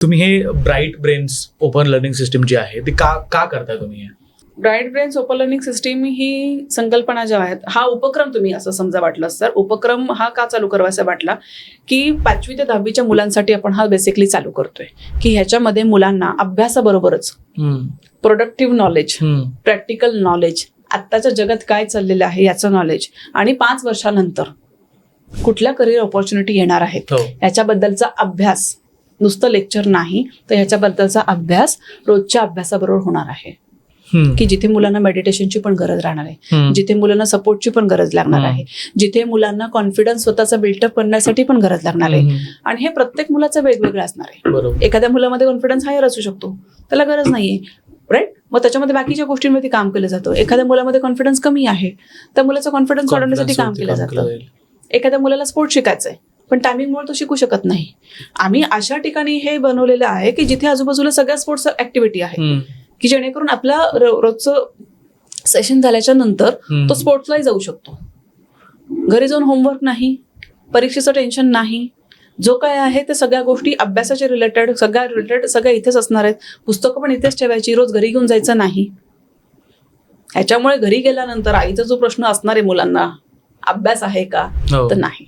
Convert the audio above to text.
तुम्ही हे bright brains open learning system जी आहे ती का करताय तुम्ही? Bright brains open learning system ही संकल्पना जेव्हा आहेत, हा उपक्रम तुम्ही असं समजा वाटलं तर उपक्रम हा का चालू करावासा वाटला की 5वी ते 10वीच्या मुलांसाठी आपण हा बेसिकली चालू करतोय की ह्याच्यामध्ये मुलांना अभ्यासाबरोबरच प्रोडक्टिव्ह नॉलेज, प्रॅक्टिकल नॉलेज, आत्ताच्या जगात काय चाललेलं आहे याचं नॉलेज आणि 5 वर्षानंतर कुठल्या करिअर ऑपॉर्च्युनिटी येणार आहेत याच्याबद्दलचा अभ्यास, नुसतं लेक्चर नाही तर ह्याच्याबद्दलचा अभ्यास रोजच्या अभ्यासाबरोबर होणार आहे. की जिथे मुलांना मेडिटेशनची पण गरज राहणार आहे, जिथे मुलांना सपोर्टची पण गरज लागणार आहे, जिथे मुलांना कॉन्फिडन्स स्वतःचा बिल्टअप करण्यासाठी पण गरज लागणार आहे. आणि हे प्रत्येक मुलाचं वेगवेगळं असणार आहे. एखाद्या मुलामध्ये कॉन्फिडन्स हायर असू शकतो, त्याला गरज नाहीये, राईट? मग त्याच्यामध्ये बाकीच्या गोष्टींवरती काम केलं जातं. एखाद्या मुलामध्ये कॉन्फिडन्स कमी आहे, त्या मुलाचा कॉन्फिडन्स वाढवण्यासाठी काम केलं जातं. एखाद्या मुलाला स्पोर्ट शिकायचंय पण टायमिंगमुळे तो शिकू शकत नाही. आम्ही अशा ठिकाणी हे बनवलेलं आहे की जिथे आजूबाजूला सगळ्या स्पोर्ट्स ऍक्टिव्हिटी आहे की जेणेकरून आपला रोजचं सेशन झाल्याच्या नंतर तो स्पोर्ट्सलाही जाऊ शकतो. घरी जाऊन होमवर्क नाही, परीक्षेचं टेन्शन नाही, जो काय आहे ते सगळ्या गोष्टी अभ्यासाच्या रिलेटेड सगळ्या इथेच असणार आहेत. पुस्तकं पण इथेच ठेवायची, रोज घरी घेऊन जायचं नाही. ह्याच्यामुळे घरी गेल्यानंतर आईचा जो प्रश्न असणार आहे मुलांना, अभ्यास आहे का, तर नाही.